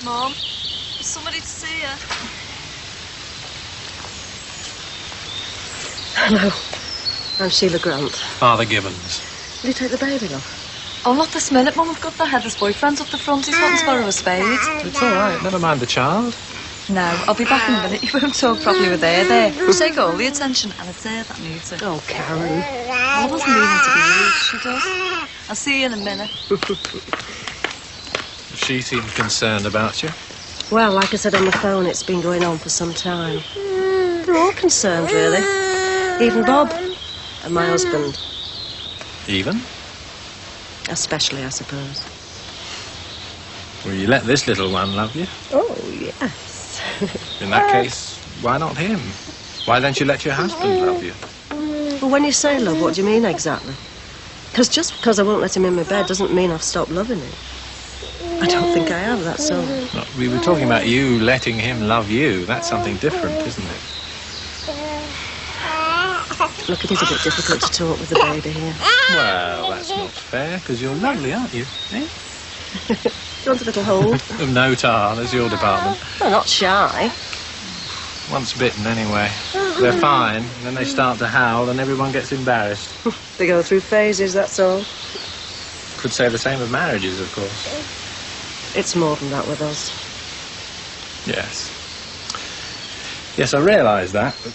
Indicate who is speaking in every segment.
Speaker 1: Mum, there's somebody to see you.
Speaker 2: Hello. I'm Sheila Grant.
Speaker 3: Father Gibbons.
Speaker 2: Will you take the baby, love?
Speaker 1: Oh, not this minute, Mum. We've got the headless boyfriend up the front. He's wanting to borrow a spade.
Speaker 3: It's all right. Never mind the child.
Speaker 1: No, I'll be back in a minute. You won't talk properly with her there. You take all the attention, and it's her that needs it.
Speaker 2: Oh, Karen.
Speaker 1: Well, I wasn't meaning to be rude. She does. I'll see you in a minute.
Speaker 3: She seemed concerned about you.
Speaker 2: Well, like I said on the phone, it's been going on for some time. They're all concerned, really. Even Bob and my husband.
Speaker 3: Even?
Speaker 2: Especially, I suppose.
Speaker 3: Well, you let this little one love you.
Speaker 2: Oh, yes.
Speaker 3: In that case, why not him? Why don't you let your husband love you?
Speaker 2: Well, when you say love, what do you mean exactly? Because just because I won't let him in my bed doesn't mean I've stopped loving him. I don't think I have, that's all.
Speaker 3: Well, we were talking about you letting him love you. That's something different, isn't it?
Speaker 2: Look, it is a bit difficult to talk with the baby here.
Speaker 3: Well, that's not fair, because you're lovely, aren't you? Eh?
Speaker 2: Do you want a little hold?
Speaker 3: Of no tar, that's your department.
Speaker 2: I'm not shy.
Speaker 3: Once bitten, anyway. They're fine, and then they start to howl, and everyone gets embarrassed.
Speaker 2: They go through phases, that's all.
Speaker 3: Could say the same of marriages, of course.
Speaker 2: It's more than that with us.
Speaker 3: Yes. Yes, I realise that, but...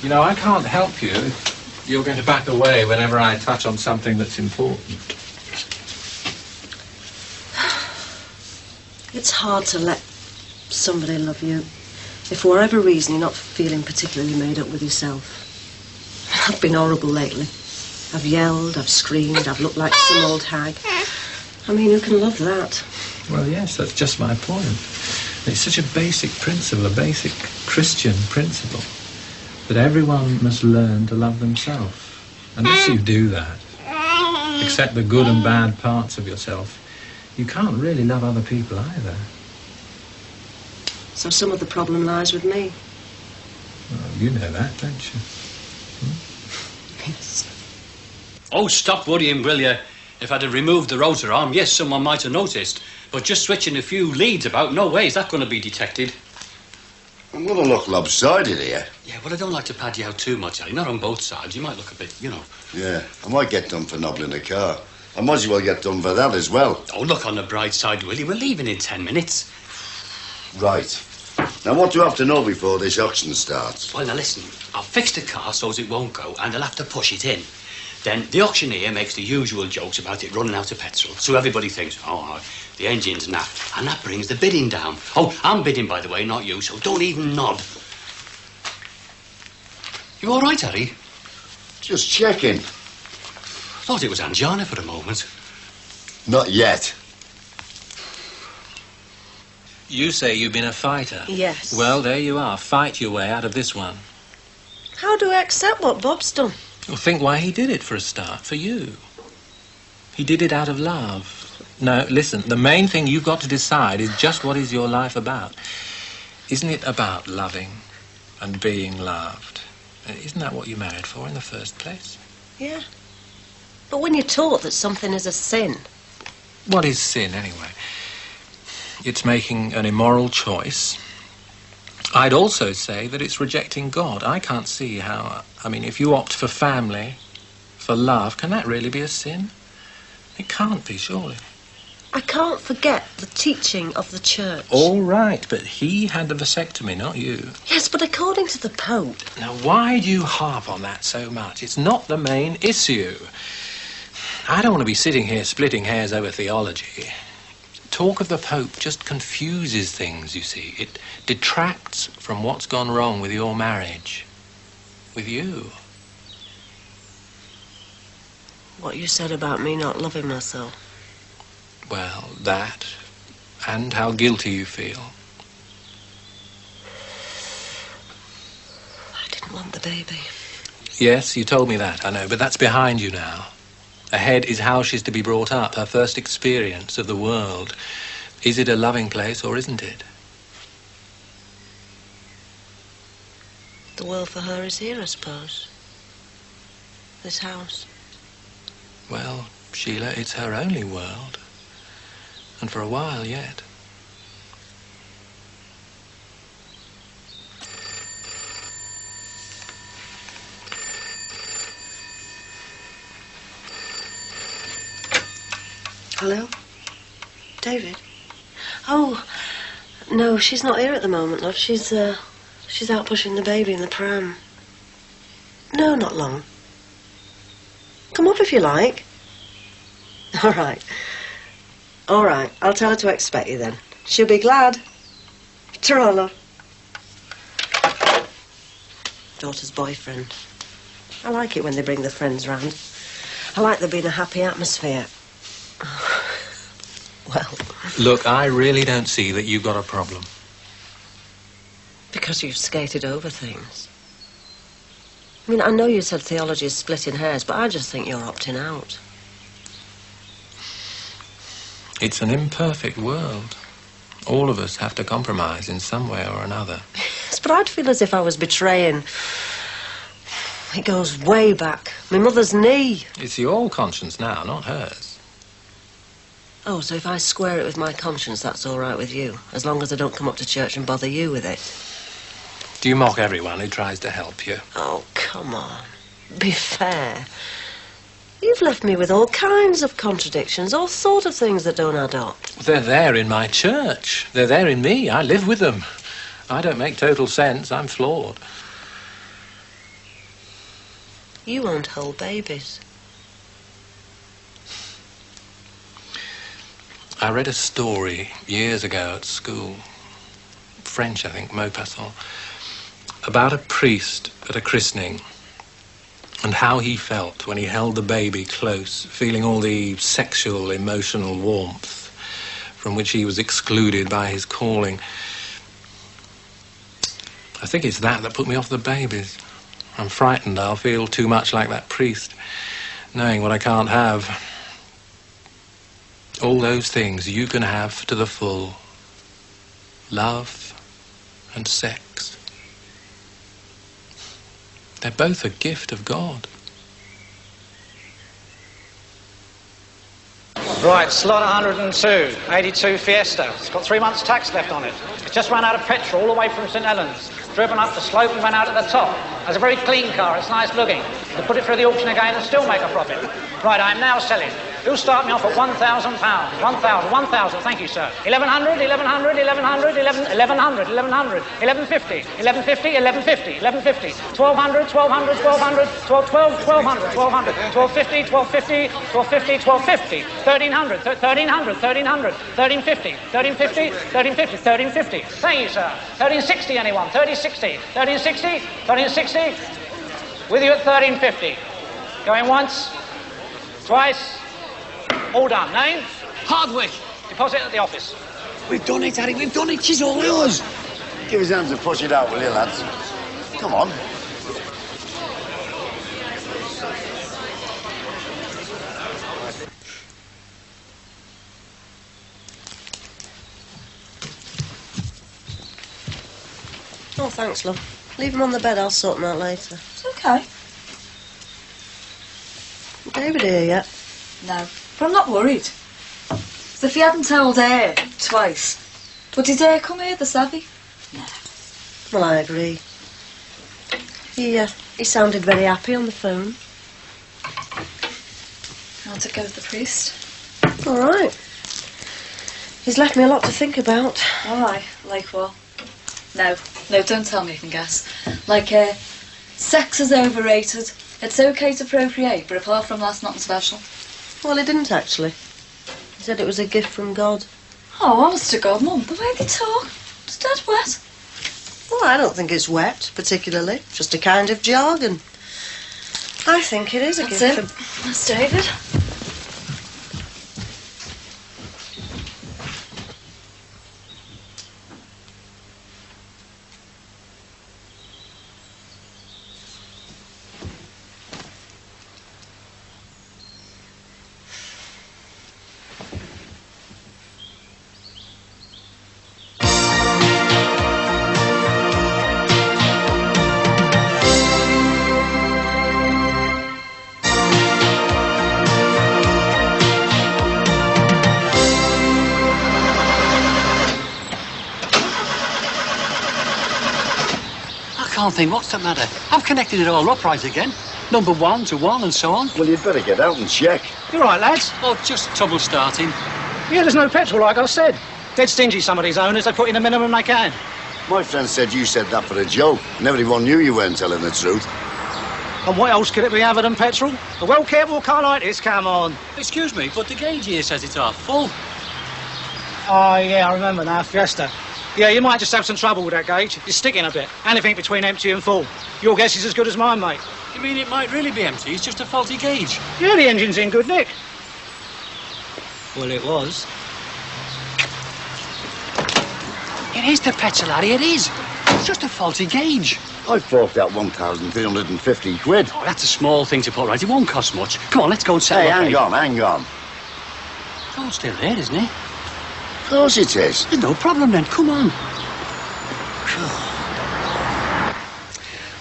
Speaker 3: You know, I can't help you if you're going to back away whenever I touch on something that's important.
Speaker 2: It's hard to let somebody love you if for whatever reason you're not feeling particularly made up with yourself. I've been horrible lately. I've yelled, I've screamed, I've looked like some old hag. I mean, who can love that?
Speaker 3: Well, yes, that's just my point. It's such a basic principle, a basic Christian principle, that everyone must learn to love themselves. Unless you do that, accept the good and bad parts of yourself, you can't really love other people either.
Speaker 2: So some of the problem lies with me.
Speaker 3: Well, you know that, don't you?
Speaker 2: Yes.
Speaker 4: Oh, stop worrying, will you? If I'd have removed the rotor arm, yes, someone might have noticed. But just switching a few leads about, no way is that going to be detected.
Speaker 5: I'm going to look lopsided here.
Speaker 4: Yeah, well, I don't like to pad you out too much, Ali. Not on both sides. You might look a bit, you know.
Speaker 5: Yeah, I might get done for knobbling a car. I might as well get done for that as well.
Speaker 4: Oh, look on the bright side, will you? We're leaving in 10 minutes.
Speaker 5: Right. Now, what do you have to know before this auction starts?
Speaker 4: Well, now, listen. I'll fix the car so as it won't go, and I'll have to push it in. Then the auctioneer makes the usual jokes about it running out of petrol. So everybody thinks, oh, the engine's napped. And that brings the bidding down. Oh, I'm bidding, by the way, not you, so don't even nod. You all right, Harry?
Speaker 5: Just checking.
Speaker 4: Thought it was angina for a moment.
Speaker 5: Not yet.
Speaker 3: You say you've been a fighter.
Speaker 2: Yes.
Speaker 3: Well, there you are. Fight your way out of this one.
Speaker 2: How do I accept what Bob's done?
Speaker 3: Well, think why he did it for a start, for you. He did it out of love. No, listen, the main thing you've got to decide is just what is your life about. Isn't it about loving and being loved? Isn't that what you married for in the first place?
Speaker 2: Yeah. But when you're taught that something is a sin...
Speaker 3: What is sin, anyway? It's making an immoral choice. I'd also say that it's rejecting God. I can't see how... I mean, if you opt for family, for love, can that really be a sin? It can't be, surely.
Speaker 2: I can't forget the teaching of the church.
Speaker 3: All right, but he had the vasectomy, not you.
Speaker 2: Yes, but according to the Pope...
Speaker 3: Now, why do you harp on that so much? It's not the main issue. I don't want to be sitting here splitting hairs over theology. Talk of the Pope just confuses things, you see. It detracts from what's gone wrong with your marriage. With you.
Speaker 2: What you said about me not loving myself.
Speaker 3: Well, that, and how guilty you feel.
Speaker 2: I didn't want the baby.
Speaker 3: Yes, you told me that, I know, but that's behind you now. Ahead is how she's to be brought up, her first experience of the world. Is it a loving place or isn't it?
Speaker 2: The world for her is here, I suppose. This house.
Speaker 3: Well, Sheila, it's her only world. And for a while yet.
Speaker 2: Hello? David? Oh, no, she's not here at the moment, love. She's out pushing the baby in the pram. No, not long. Come up if you like. All right. All right, I'll tell her to expect you then. She'll be glad. Ta-ra, love. Daughter's boyfriend. I like it when they bring their friends round. I like there being a happy atmosphere. Well...
Speaker 3: Look, I really don't see that you've got a problem.
Speaker 2: Because you've skated over things. I mean, I know you said theology is splitting hairs, but I just think you're opting out.
Speaker 3: It's an imperfect world. All of us have to compromise in some way or another.
Speaker 2: Yes, but I'd feel as if I was betraying... It goes way back. My mother's knee.
Speaker 3: It's your conscience now, not hers.
Speaker 2: Oh, so if I square it with my conscience, that's all right with you, as long as I don't come up to church and bother you with it?
Speaker 3: Do you mock everyone who tries to help you?
Speaker 2: Oh, come on. Be fair. You've left me with all kinds of contradictions, all sorts of things that don't add up.
Speaker 3: They're there in my church. They're there in me. I live with them. I don't make total sense. I'm flawed.
Speaker 2: You won't hold babies.
Speaker 3: I read a story years ago at school, French, I think, Maupassant, about a priest at a christening and how he felt when he held the baby close, feeling all the sexual, emotional warmth from which he was excluded by his calling. I think it's that put me off the babies. I'm frightened I'll feel too much like that priest, knowing what I can't have. All those things you can have to the full. Love and sex. They're both a gift of God.
Speaker 6: Right, slot 102, 82 Fiesta. It's got 3 months' tax left on it. It's just run out of petrol all the way from St Helens. Driven up the slope and went out at the top. It's a very clean car, it's nice looking. To put it through the auction again and still make a profit. Right, I'm now selling. Who'll start me off at £1,000? 1,000, thank you, sir. 1,100, 1,100, 1,100, 1,100, 1,100, 1,150, 1,150, 1,150, 1,150, 1,200, 1,200, 1,200, 1,200, 1,200, 1,250, 1,250, 1,250, 1,250, 1,300, 1,300, 1,300, 1,350, 1,350, 1,350, 1,350. Thank you, sir. 1,360, anyone? 1,360, 1,360, 1,360. With you at 1,350. Going once, twice. All done. Name?
Speaker 7: Hardwick.
Speaker 6: Deposit at the office.
Speaker 7: We've done it, Harry. We've done it. She's all yours.
Speaker 5: Give his hands to push it out, will you, lads? Come on.
Speaker 2: Oh, thanks, love. Leave him on the bed. I'll sort him out later.
Speaker 1: It's okay.
Speaker 2: David here yet?
Speaker 1: No, but I'm not worried. So if he hadn't told her twice, would he dare come here, the savvy? No.
Speaker 2: Well, I agree. He sounded very happy on the phone.
Speaker 1: Want to go with the priest?
Speaker 2: All right. He's left me a lot to think about.
Speaker 1: All right, like what? No, don't tell me you can guess. Like, sex is overrated. It's okay to procreate, but apart from that's nothing special.
Speaker 2: Well, he didn't actually. He said it was a gift from God.
Speaker 1: Oh, honest to God, Mum, the way they talk, it's dead wet.
Speaker 2: Well, I don't think it's wet, particularly. Just a kind of jargon. I think it is a
Speaker 1: That's
Speaker 2: gift
Speaker 1: it.
Speaker 2: from...
Speaker 1: That's David.
Speaker 7: I can't think what's the matter. I've connected it all up right again.
Speaker 4: Number 1 to 1 and so on.
Speaker 5: Well, you'd better get out and check.
Speaker 6: You're right, lads.
Speaker 4: Oh, just trouble starting.
Speaker 6: Yeah, there's no petrol, like I said. Dead stingy, some of these owners. They put in the minimum they can.
Speaker 5: My friend said you said that for a joke, and everyone knew you weren't telling the truth.
Speaker 6: And what else could it be other than petrol? A well-cared car like this, come on.
Speaker 4: Excuse me, but the gauge here says it's half full.
Speaker 6: Oh, yeah, I remember now, Fiesta. Yeah, you might just have some trouble with that gauge. It's sticking a bit. Anything between empty and full. Your guess is as good as mine, mate.
Speaker 4: You mean it might really be empty? It's just a faulty gauge.
Speaker 6: Yeah, the engine's in good nick. Well, it was.
Speaker 4: It is the petrol, Harry, it is. It's just a faulty gauge.
Speaker 5: I forked out 1,350 quid.
Speaker 4: Oh, that's a small thing to put right. It won't cost much. Come on, let's go and settle
Speaker 5: Hey,
Speaker 4: up,
Speaker 5: hang on.
Speaker 4: Oh, still there, isn't he?
Speaker 5: Of course it is.
Speaker 4: There's no problem then. Come on.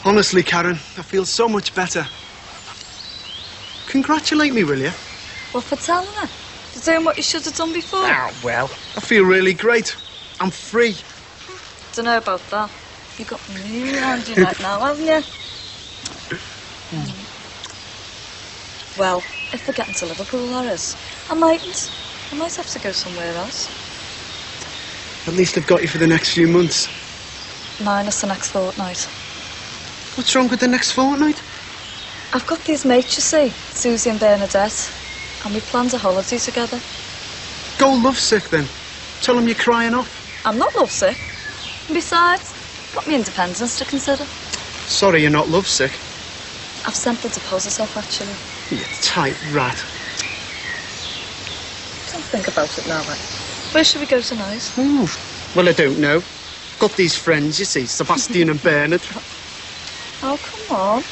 Speaker 8: Honestly, Karen, I feel so much better. Congratulate me, will you?
Speaker 1: Well, for telling her. For doing what you should have done before.
Speaker 8: Oh, well, I feel really great. I'm free.
Speaker 1: Don't know about that. You've got me around you right now, haven't you? Well, if we're getting to Liverpool, Harris, I might have to go somewhere else.
Speaker 8: At least I've got you for the next few months.
Speaker 1: Minus the next fortnight.
Speaker 8: What's wrong with the next fortnight?
Speaker 1: I've got these mates, you see, Susie and Bernadette, and we planned a holiday together.
Speaker 8: Go lovesick, then. Tell them you're crying off.
Speaker 1: I'm not lovesick. And besides, got me independence to consider.
Speaker 8: Sorry you're not lovesick.
Speaker 1: I've sent the deposit off, actually.
Speaker 8: You tight rat.
Speaker 1: Don't think about it now, mate. Where should we go tonight?
Speaker 8: Ooh. Well, I don't know. Got these friends, you see, Sebastian and Bernard.
Speaker 1: Oh, come on.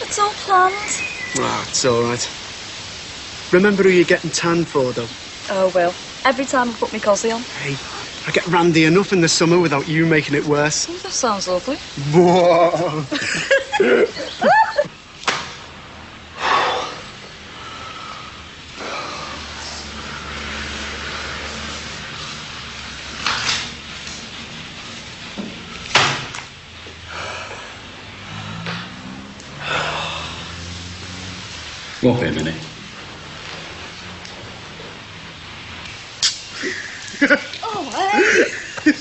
Speaker 1: It's all planned.
Speaker 8: Ah, it's all right. Remember who you're getting tanned for, though?
Speaker 1: Oh, well. Every time I put my cosy on.
Speaker 8: Hey, I get randy enough in the summer without you making it worse.
Speaker 1: Oh, that sounds lovely.
Speaker 8: Whoa.
Speaker 4: Won't be a minute.
Speaker 1: Oh, hey!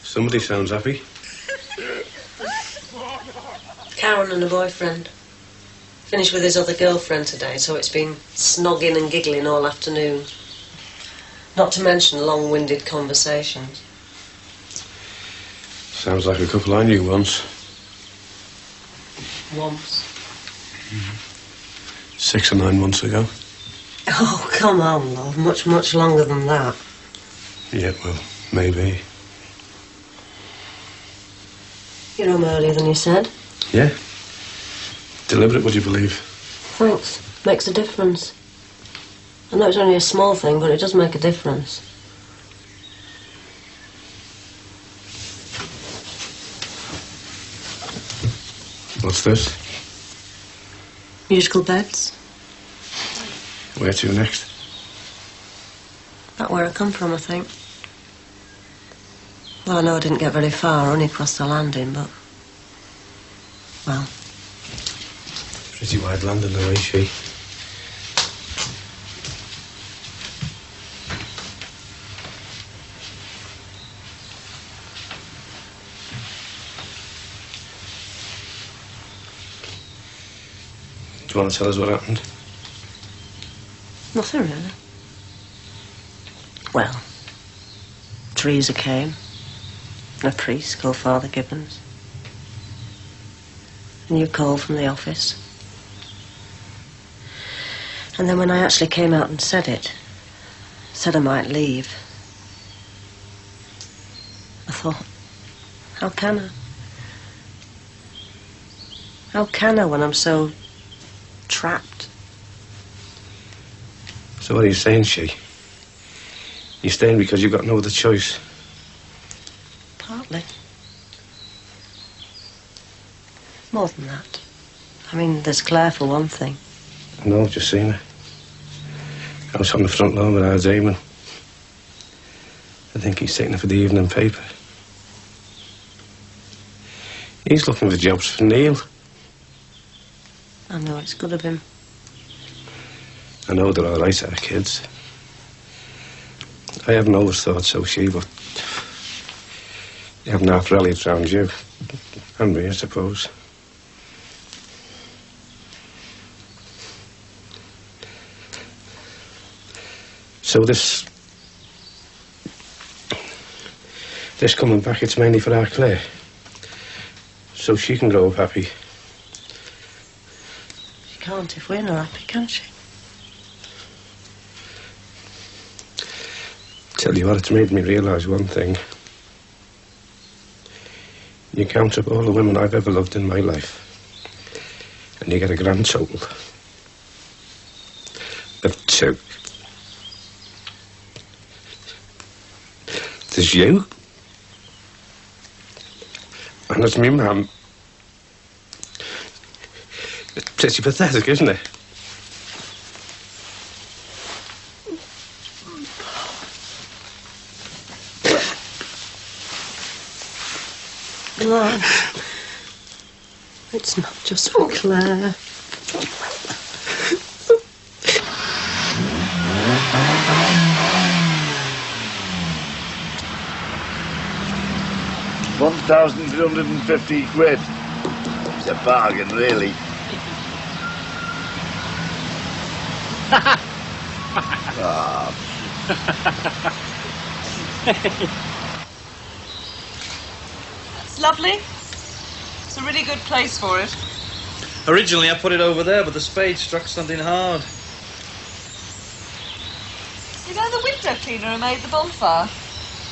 Speaker 3: Somebody sounds happy.
Speaker 2: Karen and her boyfriend. Finished with his other girlfriend today, so it's been snogging and giggling all afternoon. Not to mention long-winded conversations.
Speaker 3: Sounds like a couple I knew once.
Speaker 2: Once.
Speaker 3: 6 or 9 months ago.
Speaker 2: Oh, come on, love. Much, much longer than that.
Speaker 3: Yeah, well, maybe.
Speaker 2: You're home earlier than you said.
Speaker 3: Yeah. Deliberate, would you believe?
Speaker 2: Thanks. Makes a difference. I know it's only a small thing, but it does make a difference.
Speaker 3: What's this?
Speaker 2: Musical beds.
Speaker 3: Where to next?
Speaker 2: Not where I come from, I think. Well, I know I didn't get very far, only across the landing, but... well...
Speaker 3: Pretty wide landing though, ain't she? Do you want to tell us what happened?
Speaker 2: Nothing, really. Well, Teresa came, and a priest called Father Gibbons. And you called from the office. And then when I actually came out and said I might leave, I thought, how can I? How can I when I'm so trapped?
Speaker 3: So what are you saying, she? You're staying because you've got no other choice?
Speaker 2: Partly. More than that. I mean, there's Claire for one thing.
Speaker 3: I know, I've just seen her. I was on the front lawn with our Damon.
Speaker 9: I think he's taking it for the evening paper. He's looking for jobs for Neil.
Speaker 2: I know, it's good of him.
Speaker 9: I know they're all right, our kids. I haven't always thought so, Sheila. You haven't half rallied round you. And me, I suppose. So this coming back, it's mainly for our Claire. So she can grow up happy.
Speaker 2: She can't if we're not happy, can she?
Speaker 9: Tell you what, it's made me realise one thing. You count up all the women I've ever loved in my life, and you get a grand total of 2. There's you, and there's me mum. It's pretty pathetic, isn't it?
Speaker 2: Lord, it's not just for Claire.
Speaker 5: £1,350. It's a bargain, really.
Speaker 10: It's lovely. It's a really good place for it.
Speaker 11: Originally, I put it over there, but the spade struck something hard.
Speaker 10: You know the window cleaner who made the bonfire?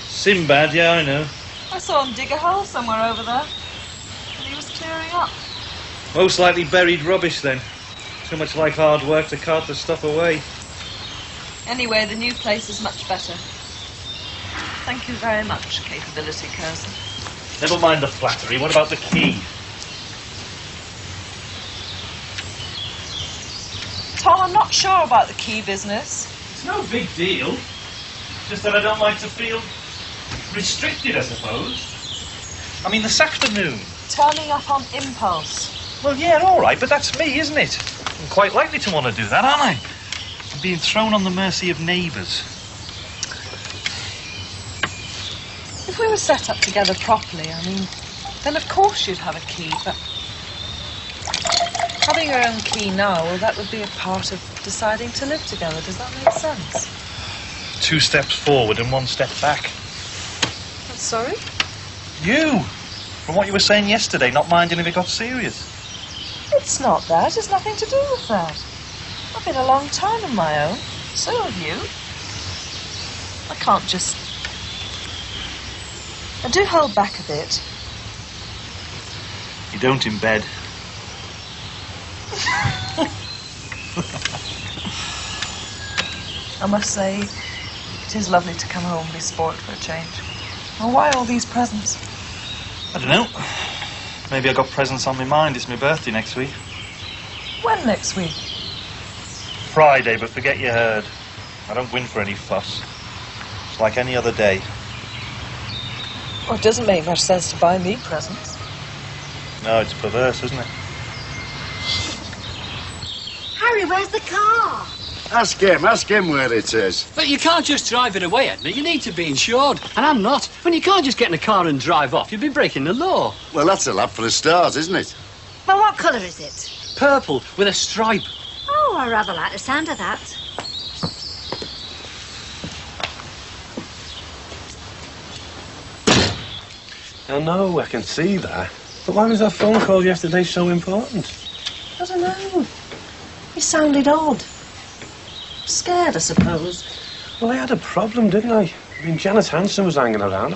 Speaker 11: Sinbad, yeah, I know.
Speaker 10: I saw him dig a hole somewhere over there. And he was clearing up.
Speaker 11: Most likely buried rubbish, then. Too much like hard work to cart the stuff away.
Speaker 10: Anyway, the new place is much better. Thank you very much, Capability Curzon.
Speaker 11: Never mind the flattery. What about the key?
Speaker 10: Tom, I'm not sure about the key business.
Speaker 11: It's no big deal. Just that I don't like to feel restricted, I suppose. I mean, this afternoon.
Speaker 10: Turning up on impulse.
Speaker 11: Well, yeah, all right, but that's me, isn't it? I'm quite likely to want to do that, aren't I? I'm being thrown on the mercy of neighbours.
Speaker 10: If we were set up together properly, I mean, then of course you'd have a key, but having your own key now, well, that would be a part of deciding to live together. Does that make sense?
Speaker 11: 2 steps forward and 1 step back.
Speaker 10: I'm sorry?
Speaker 11: You! From what you were saying yesterday, not minding if it got serious.
Speaker 10: It's not that. It's nothing to do with that. I've been a long time on my own. So have you. I can't just... I do hold back a bit.
Speaker 11: You don't in bed.
Speaker 10: I must say, it is lovely to come home and be spoilt for a change. Well, why all these presents?
Speaker 11: I don't know. Maybe I got presents on my mind. It's my birthday next week.
Speaker 10: When next week?
Speaker 11: Friday, but forget you heard. I don't win for any fuss. It's like any other day.
Speaker 10: Well, it doesn't make much sense to buy me presents.
Speaker 11: No, it's perverse, isn't it?
Speaker 12: Harry, where's the car?
Speaker 5: Ask him where it is.
Speaker 7: But you can't just drive it away, Edna. You need to be insured. And I'm not. When you can't just get in a car and drive off, you'd be breaking the law.
Speaker 5: Well, that's a lap for the stars, isn't it?
Speaker 12: Well, what colour is it?
Speaker 7: Purple with a stripe.
Speaker 12: Oh, I rather like the sound of that.
Speaker 9: I know, I can see that. But why was that phone call yesterday so important?
Speaker 2: I don't know. He sounded odd. Scared, I suppose.
Speaker 9: Well, I had a problem, didn't I? I mean, Janet Hanson was hanging around.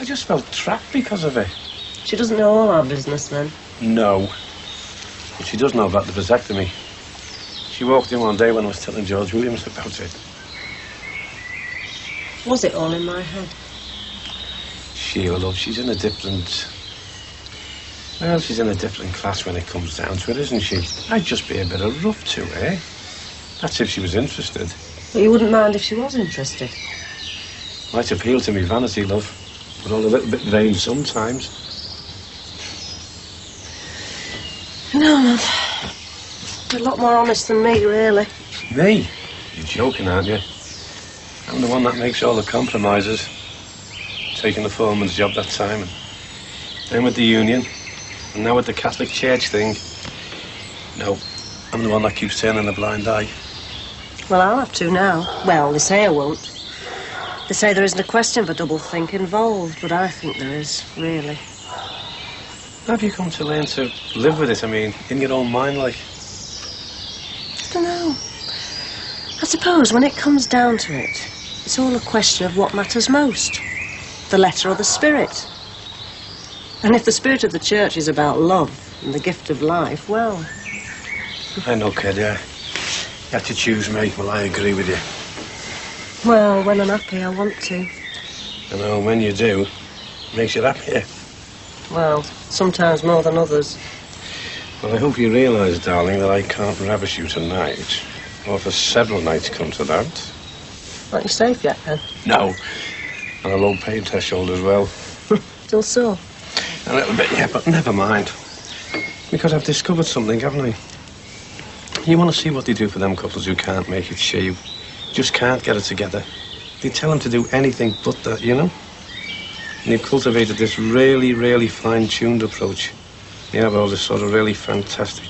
Speaker 9: I just felt trapped because of it.
Speaker 2: She doesn't know all our business, then?
Speaker 9: No. But she does know about the vasectomy. She walked in one day when I was telling George Williams about it.
Speaker 2: Was it all in my head?
Speaker 9: Sheila, love, she's in a different... Well, she's in a different class when it comes down to it, isn't she? I'd just be a bit of rough to her. That's if she was interested.
Speaker 2: But you wouldn't mind if she was interested?
Speaker 9: Might appeal to me vanity, love, but all a little bit vain sometimes.
Speaker 2: No, love. You're a lot more honest than me, really.
Speaker 9: Me? You're joking, aren't you? I'm the one that makes all the compromises. Taking the foreman's job that time, and then with the union, and now with the Catholic Church thing. No, I'm the one that keeps turning a blind eye.
Speaker 2: Well, I'll have to now. Well, they say I won't. They say there isn't a question of a double think involved, but I think there is, really.
Speaker 9: How have you come to learn to live with it, I mean, in your own mind, like?
Speaker 2: I don't know. I suppose when it comes down to it, it's all a question of what matters most. The letter or the spirit. And if the spirit of the church is about love and the gift of life, well...
Speaker 9: I know, kid, yeah. You have to choose me. Well, I agree with you.
Speaker 2: Well, when I'm happy, I want to.
Speaker 9: I know, when you do, it makes you happier.
Speaker 2: Well, sometimes more than others.
Speaker 9: Well, I hope you realise, darling, that I can't ravish you tonight. Or for several nights come to that.
Speaker 2: Aren't you safe yet, then?
Speaker 9: No. And a low pain threshold as well.
Speaker 2: Still sore?
Speaker 9: A little bit, yeah, but never mind. Because I've discovered something, haven't I? You want to see what they do for them couples who can't make it, Sheila. Just can't get it together. They tell them to do anything but that, you know? And they've cultivated this really, really fine-tuned approach. They have all this sort of really fantastic,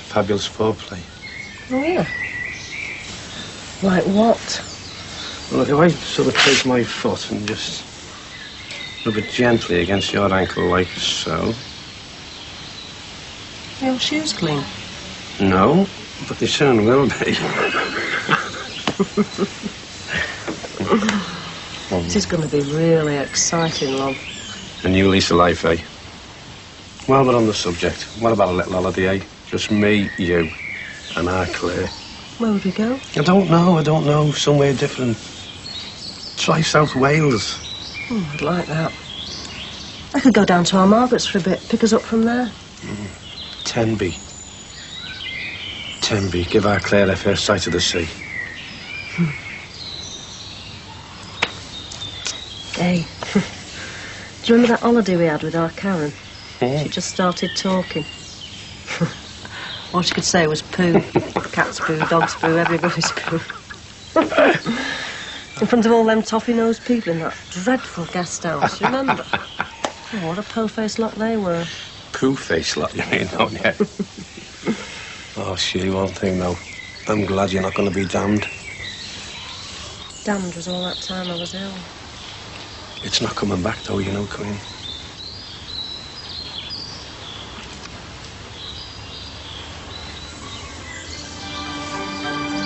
Speaker 9: fabulous foreplay.
Speaker 2: Oh, yeah? Like what?
Speaker 9: Well, look, if I sort of take my foot and just rub it gently against your ankle like so.
Speaker 2: Are your shoes clean?
Speaker 9: No, but they soon will be.
Speaker 2: This is going to be really exciting, love.
Speaker 9: A new lease of life, eh? While we're on the subject, what about a little holiday, eh? Just me, you, and our Claire.
Speaker 2: Where would we go?
Speaker 9: I don't know. Somewhere different. Try South Wales.
Speaker 2: Oh, I'd like that. I could go down to our Margaret's for a bit, pick us up from there.
Speaker 9: Tenby. Give our Claire her first sight of the sea.
Speaker 2: Hey, do you remember that holiday we had with our Karen? She just started talking. All she could say was poo. Cat's poo, dog's poo, everybody's poo. In front of all them toffee-nosed people in that dreadful guest house, you remember? Oh, what a po-faced lot they were.
Speaker 9: Poo-faced lot, you mean, don't you? Oh, Sheila, one thing, though. I'm glad you're not going to be damned.
Speaker 2: Damned was all that time I was ill.
Speaker 9: It's not coming back, though, you know, Queen.